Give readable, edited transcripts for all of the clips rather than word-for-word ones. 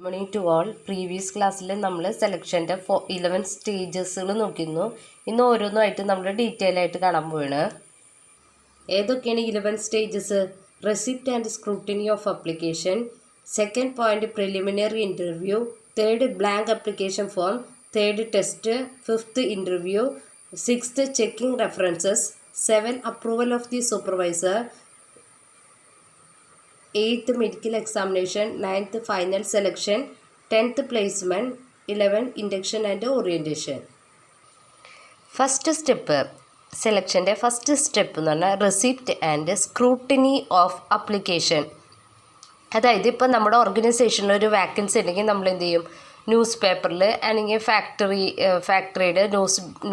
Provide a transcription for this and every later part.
Morning to all. Previous ക്ലാസ്സിൽ നമ്മൾ സെലക്ഷൻ്റെ 11 സ്റ്റേജസുകൾ നോക്കിയിരുന്നു. ഇന്ന് ഓരോന്നുമായിട്ട് നമ്മൾ ഡീറ്റെയിൽ ആയിട്ട് കാണാൻ പോവാണ്. ഏതൊക്കെയാണ് 11 stages? Receipt and scrutiny of application, second point preliminary interview, third blank application form, third test, fifth interview, sixth checking references, 7 approval of the supervisor, 8th medical examination, 9th final selection, 10th placement, 11 induction and orientation. First step സെലക്ഷൻ്റെ first step എന്ന് പറഞ്ഞാൽ receipt and scrutiny of application. അതായത് ഇപ്പോൾ നമ്മുടെ ഓർഗനൈസേഷനിൽ ഒരു vacancy ഉണ്ടെങ്കിൽ നമ്മൾ എന്ത് ചെയ്യും? ന്യൂസ് പേപ്പറിൽ അല്ലെങ്കിൽ ഫാക്ടറിയുടെ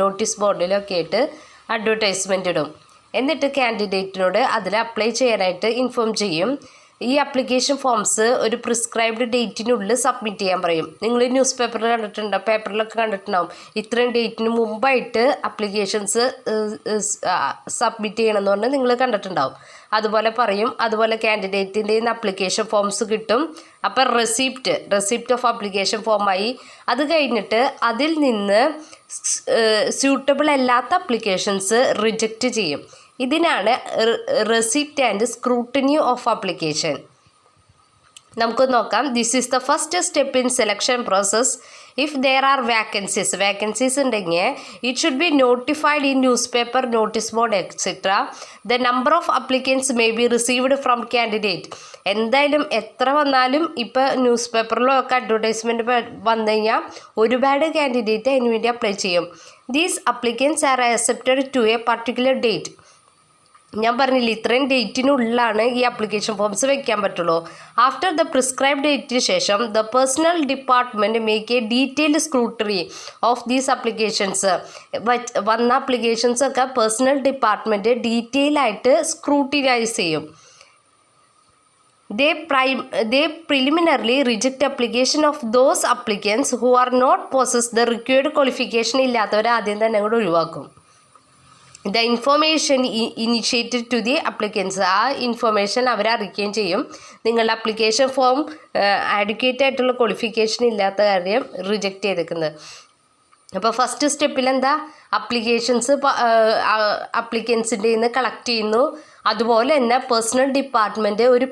നോട്ടീസ് ബോർഡിലൊക്കെ ആയിട്ട് അഡ്വർടൈസ്മെൻ്റ് ഇടും. എന്നിട്ട് കാൻഡിഡേറ്റിനോട് അതിൽ അപ്ലൈ ചെയ്യാനായിട്ട് ഇൻഫോം ചെയ്യും. ഈ അപ്ലിക്കേഷൻ ഫോംസ് ഒരു പ്രിസ്ക്രൈബ്ഡ് ഡേറ്റിനുള്ളിൽ സബ്മിറ്റ് ചെയ്യാൻ പറയും. നിങ്ങൾ ന്യൂസ് പേപ്പറിലൊക്കെ കണ്ടിട്ടുണ്ടാവും. ഇത്രയും ഡേറ്റിന് മുമ്പായിട്ട് അപ്ലിക്കേഷൻസ് സബ്മിറ്റ് ചെയ്യണമെന്ന് പറഞ്ഞ് നിങ്ങൾ കണ്ടിട്ടുണ്ടാവും. അതുപോലെ പറയും. അതുപോലെ കാൻഡിഡേറ്റിൻ്റെ അപ്ലിക്കേഷൻ ഫോംസ് കിട്ടും. അപ്പം റെസിപ്റ്റ് ഓഫ് അപ്ലിക്കേഷൻ ഫോമായി. അത് കഴിഞ്ഞിട്ട് അതിൽ നിന്ന് സ്യൂട്ടബിൾ അല്ലാത്ത അപ്ലിക്കേഷൻസ് റിജക്റ്റ് ചെയ്യും. ഇതിനാണ് receipt and scrutiny of application. നമുക്ക് നോക്കാം. This is the first step in selection process. If there are vacancies ഉണ്ടെങ്കിൽ it should be notified in newspaper, notice board etcetera. The number of applicants may be received from candidate. എന്തായാലും എത്ര വന്നാലും ഇപ്പോൾ news പേപ്പറിലോ ഒക്കെ advertisement വന്നു കഴിഞ്ഞാൽ ഒരുപാട് candidate അതിന് വേണ്ടി അപ്ലൈ ചെയ്യും. These applicants are accepted to a particular date. ഞാൻ പറഞ്ഞില്ല, ഇത്രയും ഡേറ്റിനുള്ളിലാണ് ഈ അപ്ലിക്കേഷൻ ഫോംസ് വെക്കാൻ പറ്റുള്ളൂ. ആഫ്റ്റർ ദ പ്രിസ്ക്രൈബ് ഡേറ്റിന് ശേഷം the personnel department make a detailed scrutiny of these applications. വന്ന അപ്ലിക്കേഷൻസൊക്കെ പേഴ്സണൽ ഡിപ്പാർട്ട്മെൻറ്റ് ഡീറ്റെയിൽ ആയിട്ട് സ്ക്രൂട്ടിനൈസ് ചെയ്യും. They preliminarily reject application of those applicants who are not possess the required qualification. ഇല്ലാത്തവരെ ആദ്യം തന്നെ അങ്ങോട്ട് ഒഴിവാക്കും. The information initiated to the applicants. ആ ഇൻഫോർമേഷൻ അവരെ അറിയിക്കുകയും ചെയ്യും. നിങ്ങളുടെ അപ്ലിക്കേഷൻ ഫോം ആഡ്വക്കേറ്റ് ആയിട്ടുള്ള ക്വാളിഫിക്കേഷൻ ഇല്ലാത്ത കാര്യം റിജക്റ്റ് ചെയ്തേക്കുന്നത്. അപ്പോൾ ഫസ്റ്റ് സ്റ്റെപ്പിൽ എന്താ? അപ്ലിക്കൻസിൻ്റെ നിന്ന് കളക്ട് ചെയ്യുന്നു. അതുപോലെ തന്നെ പേഴ്സണൽ ഡിപ്പാർട്ട്മെൻറ്റ് ഒരു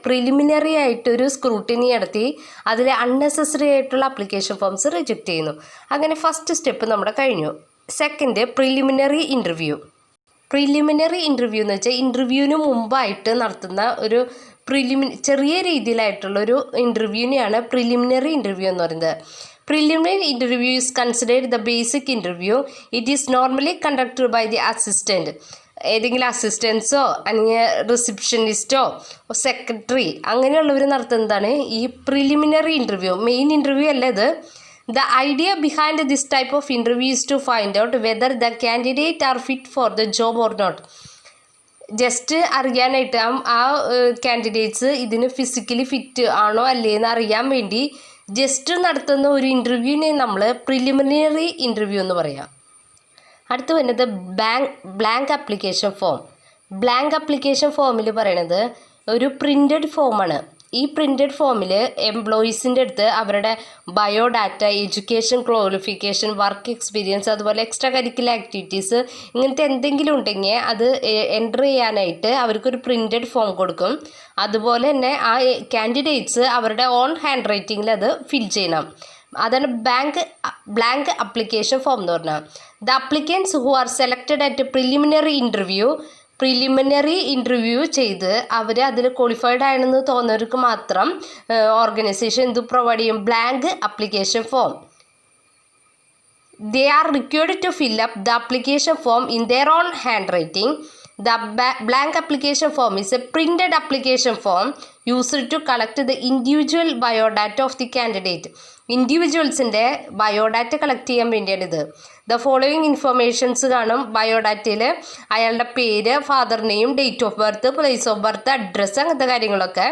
പ്രിലിമിനറി ആയിട്ടൊരു സ്ക്രൂട്ടിനി നടത്തി അതിൽ അൺനെസസറി ആയിട്ടുള്ള അപ്ലിക്കേഷൻ ഫോംസ് റിജക്റ്റ് ചെയ്യുന്നു. അങ്ങനെ ഫസ്റ്റ് സ്റ്റെപ്പ് നമ്മുടെ കഴിഞ്ഞു. സെക്കൻഡ്, പ്രിലിമിനറി ഇൻ്റർവ്യൂ എന്ന് വെച്ചാൽ ഇൻ്റർവ്യൂവിന് മുമ്പായിട്ട് നടത്തുന്ന ഒരു ചെറിയ രീതിയിലായിട്ടുള്ളൊരു ഇൻ്റർവ്യൂവിനെയാണ് പ്രിലിമിനറി ഇൻ്റർവ്യൂ എന്ന് പറയുന്നത്. Preliminary interview is considered the basic interview. It is normally conducted by the assistant. ഏതെങ്കിലും അസിസ്റ്റൻസോ അല്ലെങ്കിൽ റിസപ്ഷനിസ്റ്റോ സെക്രട്ടറി അങ്ങനെയുള്ളവർ നടത്തുന്നതാണ് ഈ പ്രിലിമിനറി ഇൻ്റർവ്യൂ. മെയിൻ ഇൻ്റർവ്യൂ അല്ല ഇത്. The idea behind this type of interview is to find out whether the candidate are fit for the job or not. Just അറിയാനായിട്ട് ആ candidates ഇതിന് ഫിസിക്കലി ഫിറ്റ് ആണോ അല്ലേന്ന് അറിയാൻ വേണ്ടി ജസ്റ്റ് നടത്തുന്ന ഒരു ഇൻ്റർവ്യൂവിനെ നമ്മൾ പ്രിലിമിനറി ഇൻ്റർവ്യൂ എന്ന് പറയാം. അടുത്ത് വരുന്നത് blank application form. Blank application ഫോമിൽ പറയണത് ഒരു പ്രിൻ്റഡ് ഫോമാണ്. ഈ പ്രിൻ്റഡ് ഫോമിൽ എംപ്ലോയീസിൻ്റെ അടുത്ത് അവരുടെ biodata, education qualification, work experience, അതുപോലെ എക്സ്ട്രാ കരിക്കുലർ ആക്ടിവിറ്റീസ് ഇങ്ങനത്തെ എന്തെങ്കിലും ഉണ്ടെങ്കിൽ അത് എൻ്റർ ചെയ്യാനായിട്ട് അവർക്കൊരു പ്രിൻ്റഡ് ഫോം കൊടുക്കും. അതുപോലെ തന്നെ ആ കാൻഡിഡേറ്റ്സ് അവരുടെ ഓൺ ഹാൻഡ് റൈറ്റിങ്ങിൽ അത് ഫിൽ ചെയ്യണം. അതാണ് ബ്ലാങ്ക് അപ്ലിക്കേഷൻ ഫോം എന്ന് പറഞ്ഞാൽ. The applicants who are selected at preliminary interview ചെയ്ത് അവർ അതിൽ ക്വാളിഫൈഡ് ആണെന്ന് തോന്നുന്നവർക്ക് മാത്രം ഓർഗനൈസേഷൻ എന്ത് പ്രൊവൈഡ് ചെയ്യും? Blank application form. They are required to fill up the application form in their own handwriting. The blank application form is a printed application form used to collect the individual biodata of the candidate. ഇൻഡിവിജ്വൽസിൻ്റെ biodata collect ചെയ്യാൻ വേണ്ടിയാണിത്. The following informations കാണും ബയോഡാറ്റയിൽ. അയാളുടെ പേര്, father name, date of birth, place of birth, address, അങ്ങനത്തെ കാര്യങ്ങളൊക്കെ.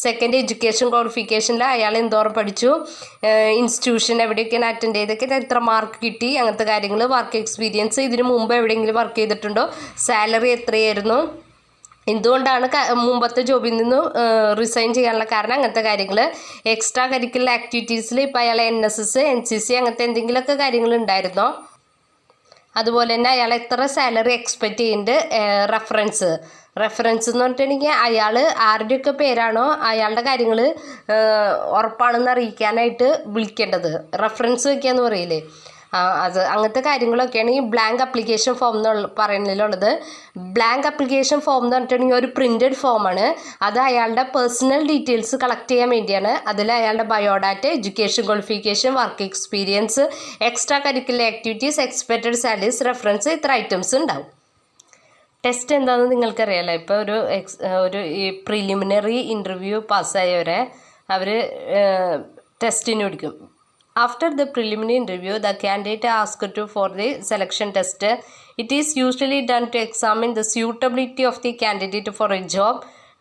Second, education ക്വാളിഫിക്കേഷനിൽ അയാൾ എന്തോരം പഠിച്ചു, ഇൻസ്റ്റിറ്റ്യൂഷൻ എവിടെയൊക്കെയാണ് അറ്റൻഡ് ചെയ്തൊക്കെ, എത്ര മാർക്ക് കിട്ടി, അങ്ങനത്തെ കാര്യങ്ങൾ. വർക്ക് എക്സ്പീരിയൻസ്, ഇതിന് മുമ്പ് എവിടെയെങ്കിലും വർക്ക് ചെയ്തിട്ടുണ്ടോ, സാലറി എത്രയായിരുന്നു, എന്തുകൊണ്ടാണ് മുമ്പത്തെ ജോബിൽ നിന്നും റിസൈൻ ചെയ്യാനുള്ള കാരണം അങ്ങനത്തെ കാര്യങ്ങൾ. എക്സ്ട്രാ കരിക്കുലർ ആക്ടിവിറ്റീസിൽ ഇപ്പോൾ അയാൾ NSS NCC അങ്ങനത്തെ എന്തെങ്കിലുമൊക്കെ കാര്യങ്ങൾ ഉണ്ടായിരുന്നോ, അതുപോലെ തന്നെ അയാൾ എത്ര സാലറി എക്സ്പെക്റ്റ് ചെയ്യുന്നുണ്ട്. റെഫറൻസ് എന്ന് പറഞ്ഞിട്ടുണ്ടെങ്കിൽ അയാൾ ആരുടെയൊക്കെ പേരാണോ അയാളുടെ കാര്യങ്ങൾ ഉറപ്പാണെന്ന് അറിയിക്കാനായിട്ട് വിളിക്കേണ്ടത്. റെഫറൻസ് വയ്ക്കുക എന്ന് പറയില്ലേ, അത് അങ്ങനത്തെ കാര്യങ്ങളൊക്കെയാണ് ഈ ബ്ലാങ്ക് അപ്ലിക്കേഷൻ ഫോം എന്നുള്ള പറയുന്നതിലുള്ളത്. ബ്ലാങ്ക് അപ്ലിക്കേഷൻ ഫോം എന്ന് പറഞ്ഞിട്ടുണ്ടെങ്കിൽ ഒരു പ്രിൻറ്റഡ് ഫോമാണ്. അത് അയാളുടെ പേഴ്സണൽ ഡീറ്റെയിൽസ് കളക്ട് ചെയ്യാൻ വേണ്ടിയാണ്. അതിൽ അയാളുടെ biodata, education qualification, work experience, extra curricular activities, expected salaries, reference, ഇത്ര ഐറ്റംസ് ഉണ്ടാവും. ടെസ്റ്റ് എന്താണെന്ന് നിങ്ങൾക്കറിയാമല്ലോ. ഇപ്പോൾ ഒരു ഈ പ്രിലിമിനറി ഇൻ്റർവ്യൂ പാസ്സായവരെ അവർ ടെസ്റ്റിന് വിളിക്കും. After the preliminary interview, the candidate asked for the selection test. It is usually done to examine the suitability of the candidate for a job.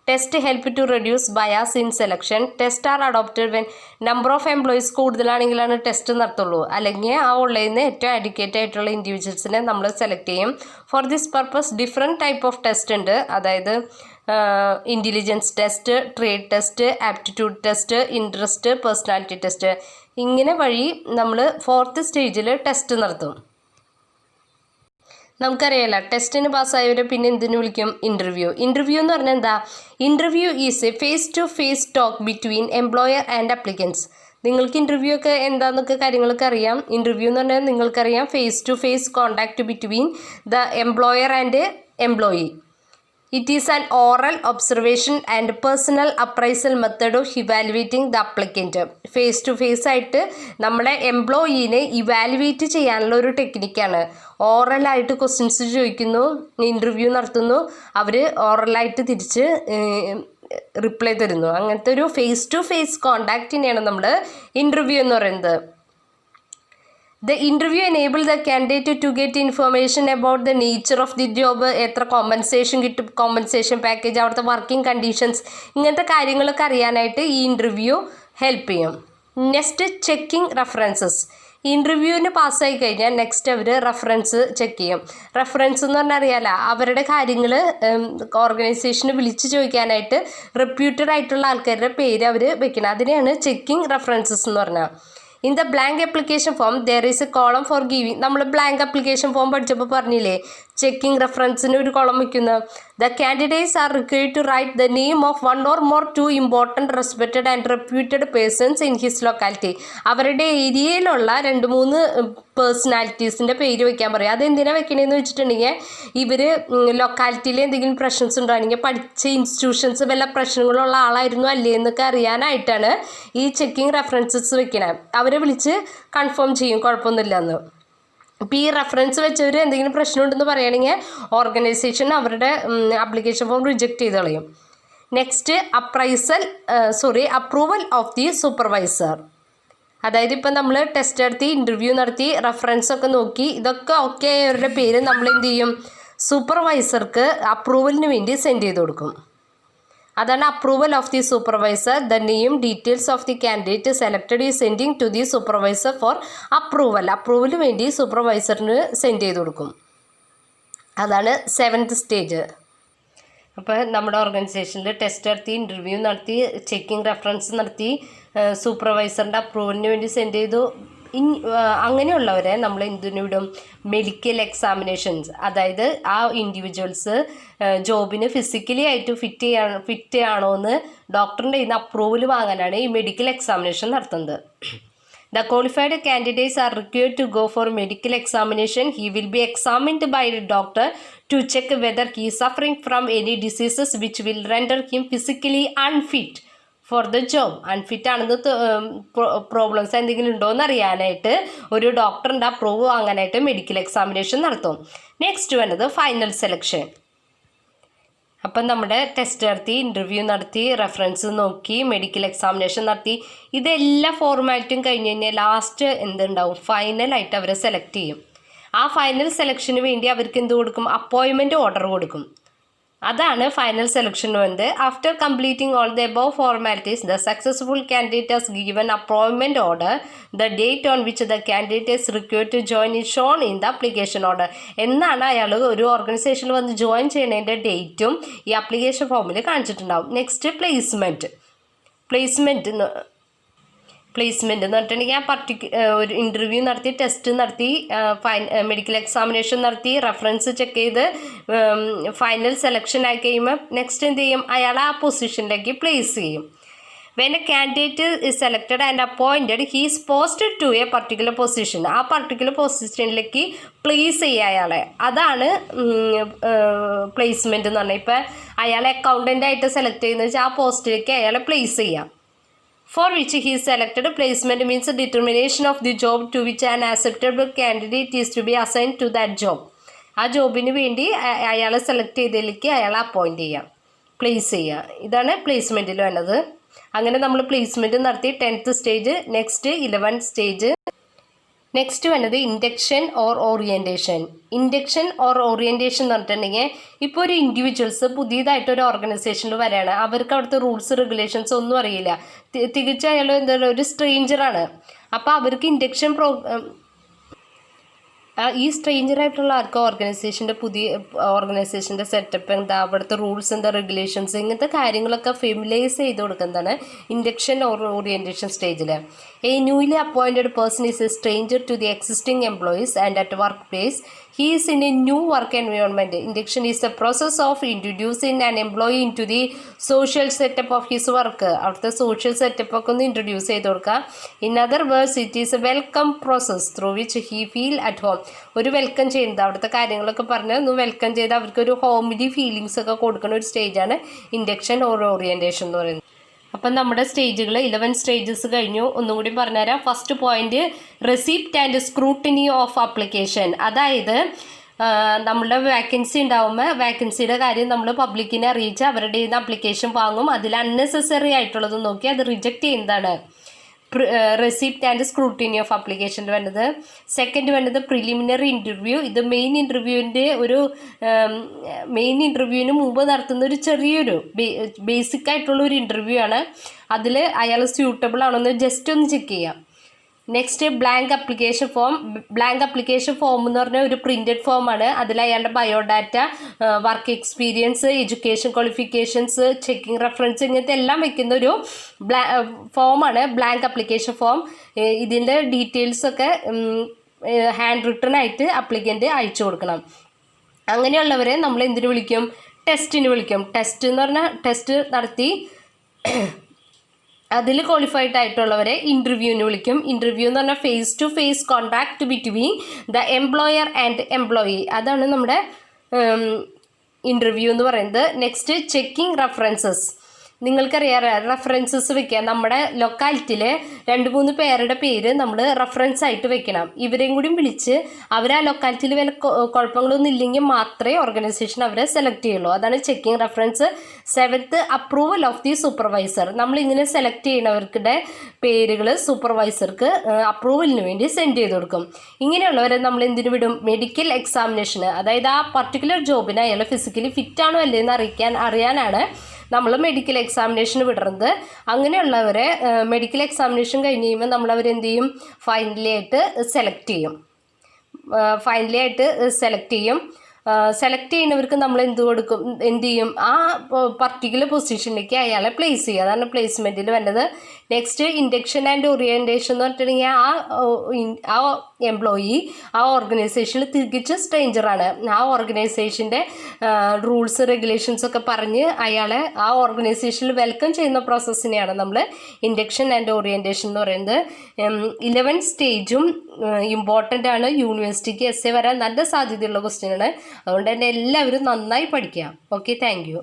Test help to reduce bias in selection. Test are adopted when number of employees കൂടുതലാണെങ്കിലാണ് test നടത്തുള്ളൂ. അല്ലെങ്കിൽ ആ ഉള്ളതിൽ നിന്ന് ഏറ്റവും educated ആയിട്ടുള്ള ഇൻഡിവിജ്വൽസിനെ നമ്മൾ select ചെയ്യും. For this purpose different type of test ഉണ്ട്. അതായത് intelligence test, trade test, aptitude test, interest, personality test. ഇങ്ങനെ വഴി നമ്മൾ 4th സ്റ്റേജിൽ ടെസ്റ്റ് നടത്തും. നമുക്കറിയാലോ ടെസ്റ്റിന് പാസ്സായവരെ പിന്നെ എന്തിനു വിളിക്കും? ഇൻ്റർവ്യൂ എന്ന് പറഞ്ഞാൽ എന്താ? Interview is a face to face talk between employer and applicants. നിങ്ങൾക്ക് ഇൻ്റർവ്യൂ ഒക്കെ എന്താണെന്നൊക്കെ കാര്യങ്ങളൊക്കെ അറിയാം. ഇൻ്റർവ്യൂ എന്ന് പറഞ്ഞാൽ നിങ്ങൾക്കറിയാം face to face contact between the employer and employee. It is an oral observation and personal appraisal method of evaluating the applicant. Face to face ആയിട്ട് നമ്മളെ എംപ്ലോയീനെ ഇവാലുവേറ്റ് ചെയ്യാനുള്ള ഒരു ടെക്നിക്കാണ്. ഓറലായിട്ട് ക്വസ്റ്റ്യൻസ് ചോദിക്കുന്നു, ഇൻ്റർവ്യൂ നടത്തുന്നു, അവർ ഓറലായിട്ട് തിരിച്ച് റിപ്ലൈ തരുന്നു. അങ്ങനത്തെ ഒരു ഫേസ് ടു ഫേസ് കോണ്ടാക്റ്റിനെയാണ് നമ്മൾ ഇൻ്റർവ്യൂ എന്ന് പറയുന്നത്. The interview enable the candidate to get information about the nature of the job, എത്ര കോമ്പൻസേഷൻ കിട്ടും, കോമ്പൻസേഷൻ പാക്കേജ്, അവിടുത്തെ വർക്കിംഗ് കണ്ടീഷൻസ്, ഇങ്ങനത്തെ കാര്യങ്ങളൊക്കെ അറിയാനായിട്ട് ഈ ഇൻ്റർവ്യൂ ഹെൽപ്പ് ചെയ്യും. Next checking references. ഇൻ്റർവ്യൂവിന് പാസ്സായി കഴിഞ്ഞാൽ നെക്സ്റ്റ് അവർ റെഫറൻസ് ചെക്ക് ചെയ്യും. റെഫറൻസ് എന്ന് പറഞ്ഞാൽ അറിയാലോ അവരുടെ കാര്യങ്ങൾ ഓർഗനൈസേഷന് വിളിച്ച് ചോദിക്കാനായിട്ട് റെപ്യൂട്ടഡ് ആയിട്ടുള്ള ആൾക്കാരുടെ പേര് അവർ വെക്കണം. അതിനെയാണ് ചെക്കിംഗ് റെഫറൻസസ് എന്ന് പറഞ്ഞാൽ. In the blank application form there is a column for giving. നമ്മൾ ബ്ലാങ്ക് ആപ്ലിക്കേഷൻ ഫോം പഠിച്ചപ്പോൾ പറഞ്ഞില്ലേ ചെക്കിംഗ് റെഫറൻസിന് ഒരു കോളം വയ്ക്കുന്നത്. The candidates are required to write the name of 1 or more 2 important respected and reputed persons in his locality. അവരുടെ ഏരിയയിലുള്ള 2-3 പേഴ്സണാലിറ്റീസിൻ്റെ പേര് വയ്ക്കാൻ പറയും. അതെന്തിനാണ് വെക്കണേന്ന് വെച്ചിട്ടുണ്ടെങ്കിൽ ഇവർ ലൊക്കാലിറ്റിയിൽ എന്തെങ്കിലും പ്രശ്നസ് ഉണ്ടാണെങ്കിൽ പഠിച്ച ഇൻസ്റ്റിറ്റ്യൂഷൻസ് വല്ല പ്രശ്നങ്ങളുള്ള ആളായിരുന്നു അല്ലേ എന്നൊക്കെ അറിയാനായിട്ടാണ് ഈ ചെക്കിംഗ് റെഫറൻസസ് വെക്കണേ. അവരെ വിളിച്ച് കൺഫേം ചെയ്യും കുഴപ്പമൊന്നുമില്ല എന്ന്. ഇപ്പോൾ ഈ റെഫറൻസ് വെച്ചവർ എന്തെങ്കിലും പ്രശ്നമുണ്ടെന്ന് പറയുകയാണെങ്കിൽ ഓർഗനൈസേഷൻ അവരുടെ ആപ്ലിക്കേഷൻ ഫോം റിജക്റ്റ് ചെയ്ത് കളയും. Next approval of the supervisor. അതായത് ഇപ്പം നമ്മൾ ടെസ്റ്റ് നടത്തി, ഇൻ്റർവ്യൂ നടത്തി, റെഫറൻസ് ഒക്കെ നോക്കി, ഇതൊക്കെ ഓക്കെ അവരുടെ പേര് നമ്മൾ എന്ത് ചെയ്യും? സൂപ്പർവൈസർക്ക് അപ്രൂവലിന് വേണ്ടി സെൻഡ് ചെയ്ത് കൊടുക്കും. അതാണ് approval of the supervisor. The name details of the candidate selected ഈ sending to the supervisor for അപ്രൂവലിന് വേണ്ടി സൂപ്പർവൈസറിന് സെൻഡ് ചെയ്ത് കൊടുക്കും. അതാണ് 7th സ്റ്റേജ്. അപ്പോൾ നമ്മുടെ ഓർഗനൈസേഷനിൽ ടെസ്റ്റ് നടത്തി, ഇൻ്റർവ്യൂ നടത്തി, ചെക്കിംഗ് റെഫറൻസ് നടത്തി, സൂപ്പർവൈസറിൻ്റെ അപ്രൂവലിന് വേണ്ടി സെൻഡ് ചെയ്തു. അങ്ങനെയുള്ളവരെ നമ്മൾ എന്തിനു വിടും? Medical examinations. അതായത് ആ ഇൻഡിവിജ്വൽസ് ജോബിന് ഫിസിക്കലി ആയിട്ട് ഫിറ്റ് ആണോ എന്ന് ഡോക്ടറിൻ്റെ കയ്യിൽ നിന്ന് അപ്രൂവൽ വാങ്ങാനാണ് ഈ മെഡിക്കൽ എക്സാമിനേഷൻ നടത്തുന്നത്. The qualified candidates are required to go for medical examination. He will be examined by a doctor to check whether he is suffering from any diseases which will render him physically unfit for the job. Unfit ആണെന്ന് problems എന്തെങ്കിലും ഉണ്ടോ എന്ന് അറിയാനായിട്ട് ഒരു ഡോക്ടറിൻ്റെ approve വാങ്ങാനായിട്ട് medical examination നടത്തും. Next വേണ്ടത് ഫൈനൽ സെലക്ഷൻ. അപ്പം നമ്മുടെ ടെസ്റ്റ് നടത്തി, ഇൻ്റർവ്യൂ നടത്തി, റെഫറൻസ് നോക്കി, മെഡിക്കൽ എക്സാമിനേഷൻ നടത്തി, ഇതെല്ലാ ഫോർമാലിറ്റിയും കഴിഞ്ഞ് കഴിഞ്ഞാൽ ലാസ്റ്റ് എന്തുണ്ടാവും? ഫൈനലായിട്ട് അവരെ സെലക്ട് ചെയ്യും. ആ ഫൈനൽ സെലക്ഷന് വേണ്ടി അവർക്ക് എന്ത് കൊടുക്കും? അപ്പോയിൻമെൻറ്റ് ഓർഡർ കൊടുക്കും. അതാണ് ഫൈനൽ സെലക്ഷൻ വന്നത്. After completing all the above formalities the successful candidate has given appointment order. The date on which the candidate is required to join is shown in the application order. എന്നാണ് അയാൾ ഒരു ഓർഗനൈസേഷനിൽ വന്ന് join ചെയ്യുന്നതിൻ്റെ ഡേറ്റും ഈ application ഫോമിൽ കാണിച്ചിട്ടുണ്ടാവും. Next placement എന്ന് പറഞ്ഞിട്ടുണ്ടെങ്കിൽ ഒരു ഇൻ്റർവ്യൂ നടത്തി, ടെസ്റ്റ് നടത്തി, മെഡിക്കൽ എക്സാമിനേഷൻ നടത്തി, റെഫറൻസ് ചെക്ക് ചെയ്ത് ഫൈനൽ സെലക്ഷൻ ആയി കഴിയുമ്പോൾ നെക്സ്റ്റ് എന്ത് ചെയ്യും, അയാൾ ആ പൊസിഷനിലേക്ക് പ്ലേസ് ചെയ്യും. When a candidate is selected and appointed he is posted to a particular position. ആ പർട്ടിക്കുലർ പൊസിഷനിലേക്ക് പ്ലേസ് ചെയ്യുക അയാളെ. അതാണ് പ്ലേസ്മെൻറ്റ് എന്ന് പറഞ്ഞാൽ. ഇപ്പോൾ അയാളെ അക്കൗണ്ടൻ്റായിട്ട് സെലക്ട് ചെയ്യുന്നത് വെച്ചാൽ ആ പോസ്റ്റിലേക്ക് അയാളെ പ്ലേസ് ചെയ്യാം. For which he is selected, placement means a determination of the job to which an acceptable candidate is to be assigned to that job. ആ ജോബിന് വേണ്ടി അയാളെ സെലക്ട് ചെയ്തതിലേക്ക് അയാളെ അപ്പോയിൻറ്റ് ചെയ്യാം, പ്ലേസ് ചെയ്യുക. ഇതാണ് പ്ലേസ്മെൻറ്റിൽ വേണ്ടത്. അങ്ങനെ നമ്മൾ പ്ലേസ്മെൻറ്റ് നടത്തി 10th stage. Next 11th stage. Next വേണ്ടത് induction or orientation. Induction or orientation എന്ന് പറഞ്ഞിട്ടുണ്ടെങ്കിൽ ഇപ്പോൾ ഒരു ഇൻഡിവിജ്വൽസ് പുതിയതായിട്ട് ഒരു ഓർഗനൈസേഷനിൽ വരികയാണ്. അവർക്ക് അവിടുത്തെ റൂൾസ് റെഗുലേഷൻസ് ഒന്നും അറിയില്ല. തികച്ചും അയാൾ എന്താ ഒരു സ്ട്രേഞ്ചറാണ്. അപ്പോൾ അവർക്ക് ഇൻഡക്ഷൻ ഈ സ്ട്രേഞ്ചറായിട്ടുള്ള ആർക്കും ഓർഗനൈസേഷൻ്റെ സെറ്റപ്പ് എന്താ, അവിടുത്തെ റൂൾസ് എന്താ, റെഗുലേഷൻസ്, ഇങ്ങനത്തെ കാര്യങ്ങളൊക്കെ ഫെമിലൈസ് ചെയ്ത് കൊടുക്കുന്നതാണ് ഇൻഡക്ഷൻ ഓർ ഓറിയൻറ്റേഷൻ സ്റ്റേജിൽ. A newly appointed person is a stranger to the existing employees and at work place. He is in a new work environment. Induction is the process of introducing an employee into the social setup of his work. അവിടുത്തെ social setup ഒക്കെ ഒന്ന് introduce ചെയ്ത് കൊടുക്കുക. In other words it is A welcome process through which he feel at home. ഒരു welcome ചെയ്യുന്നത്, അവിടുത്തെ കാര്യങ്ങളൊക്കെ പറഞ്ഞ് ഒന്ന് വെൽക്കം ചെയ്ത് അവർക്കൊരു ഹോംലി ഫീലിങ്സ് ഒക്കെ കൊടുക്കുന്ന ഒരു സ്റ്റേജാണ് ഇൻഡക്ഷൻ ഓർ ഓറിയൻറ്റേഷൻ എന്ന് പറയുന്നത്. അപ്പം നമ്മുടെ സ്റ്റേജുകൾ 11 സ്റ്റേജസ് കഴിഞ്ഞു. ഒന്നും കൂടി പറഞ്ഞുതരാം. First point, receipt and scrutiny of application. അതായത് നമ്മളുടെ വേക്കൻസി ഉണ്ടാവുമ്പോൾ വേക്കൻസിയുടെ കാര്യം നമ്മൾ പബ്ലിക്കിനെ അറിയിച്ച് അവരുടെ കയ്യിൽ നിന്ന് ആപ്ലിക്കേഷൻ വാങ്ങും. അതിൽ അൺനെസസറി ആയിട്ടുള്ളത് നോക്കി അത് റിജക്റ്റ് ചെയ്യുന്നതാണ് റെസിപ്റ്റ് ആൻഡ് സ്ക്രൂട്ടിനി ഓഫ് ആപ്ലിക്കേഷൻ്റെ വേണ്ടത്. സെക്കൻഡ് വേണ്ടത് പ്രിലിമിനറി ഇൻ്റർവ്യൂ. ഇത് മെയിൻ ഇൻ്റർവ്യൂവിന് മുമ്പ് നടത്തുന്ന ഒരു ചെറിയൊരു ബേസിക് ആയിട്ടുള്ള ഒരു ഇൻ്റർവ്യൂ ആണ്. അതിൽ അയാൾ സ്യൂട്ടബിൾ ആണോ എന്ന് ജസ്റ്റ് ഒന്ന് ചെക്ക് ചെയ്യാം. Next blank application form. Blank application form എന്ന് പറഞ്ഞാൽ ഒരു പ്രിൻറ്റഡ് ഫോമാണ്. അതിൽ അയാളുടെ biodata, work experience, education qualifications, checking reference, ഇങ്ങനത്തെ എല്ലാം വെക്കുന്ന ഒരു ഫോമാണ് ബ്ലാങ്ക് അപ്ലിക്കേഷൻ ഫോം. ഇതിൻ്റെ ഡീറ്റെയിൽസൊക്കെ ഹാൻഡ് റിട്ടൺ ആയിട്ട് അപ്ലിക്കൻ്റ് അയച്ചു കൊടുക്കണം. അങ്ങനെയുള്ളവരെ നമ്മൾ എന്തിനു വിളിക്കും? ടെസ്റ്റിന് വിളിക്കും. ടെസ്റ്റ് എന്ന് പറഞ്ഞാൽ ടെസ്റ്റ് നടത്തി അതിൽ ക്വാളിഫൈഡ് ആയിട്ടുള്ളവരെ ഇൻ്റർവ്യൂവിന് വിളിക്കും. ഇൻ്റർവ്യൂ എന്ന് പറഞ്ഞാൽ face to face contact between the employer and employee. അതാണ് നമ്മുടെ ഇൻ്റർവ്യൂ എന്ന് പറയുന്നത്. Next checking references. നിങ്ങൾക്കറിയാം റെഫറൻസസ് വെക്കുക. നമ്മുടെ ലൊക്കാലിറ്റിയിൽ 2-3 പേരുടെ പേര് നമ്മൾ റെഫറൻസ് ആയിട്ട് വെക്കണം. ഇവരെയും കൂടി വിളിച്ച് അവർ ആ ലൊക്കാലിറ്റിയിൽ വല്ല കുഴപ്പങ്ങളൊന്നും ഇല്ലെങ്കിൽ മാത്രമേ ഓർഗനൈസേഷൻ അവരെ സെലക്ട് ചെയ്യുള്ളൂ. അതാണ് checking reference. 7th, approval of the supervisor. നമ്മളിങ്ങനെ സെലക്ട് ചെയ്യുന്നവർക്കുടെ പേരുകൾ സൂപ്പർവൈസർക്ക് അപ്രൂവലിന് വേണ്ടി സെൻഡ് ചെയ്ത് കൊടുക്കും. ഇങ്ങനെയുള്ളവരെ നമ്മൾ എന്തിനു വിടും? മെഡിക്കൽ എക്സാമിനേഷന്. അതായത് ആ പർട്ടിക്കുലർ ജോബിന് അയാൾ ഫിസിക്കലി ഫിറ്റാണോ അല്ലേന്ന് അറിയാനാണ് നമ്മൾ മെഡിക്കൽ എക്സാമിനേഷൻ വിടുന്നത്. അങ്ങനെയുള്ളവരെ മെഡിക്കൽ എക്സാമിനേഷൻ കഴിഞ്ഞ് കഴിയുമ്പോൾ നമ്മളവരെന്ത് ചെയ്യും? ഫൈനലി ആയിട്ട് സെലക്ട് ചെയ്യും. സെലക്ട് ചെയ്യുന്നവർക്ക് നമ്മൾ എന്ത് ചെയ്യും? ആ പർട്ടിക്കുലർ പൊസിഷനിലേക്ക് അയാളെ പ്ലേസ് ചെയ്യുക. അതാണ് പ്ലേസ്മെൻറ്റിൽ വേണ്ടത്. നെക്സ്റ്റ് ഇൻഡക്ഷൻ ആൻഡ് ഓറിയൻറ്റേഷൻ എന്ന് പറഞ്ഞിട്ടുണ്ടെങ്കിൽ ആ എംപ്ലോയി ആ ഓർഗനൈസേഷനിൽ തികച്ചും സ്ട്രേഞ്ചറാണ്. ആ ഓർഗനൈസേഷൻ്റെ റൂൾസ് റെഗുലേഷൻസ് ഒക്കെ പറഞ്ഞ് അയാളെ ആ ഓർഗനൈസേഷനിൽ വെൽക്കം ചെയ്യുന്ന പ്രോസസ്സിനെയാണ് നമ്മൾ ഇൻഡക്ഷൻ ആൻഡ് ഓറിയൻറ്റേഷൻ എന്ന് പറയുന്നത്. 11 സ്റ്റേജും ഇമ്പോർട്ടൻ്റ് ആണ്. യൂണിവേഴ്സിറ്റിക്ക് essay വരാൻ നല്ല സാധ്യതയുള്ള ക്വസ്റ്റ്യനാണ്. അതുകൊണ്ട് തന്നെ എല്ലാവരും നന്നായി പഠിക്കുക. Okay, thank you.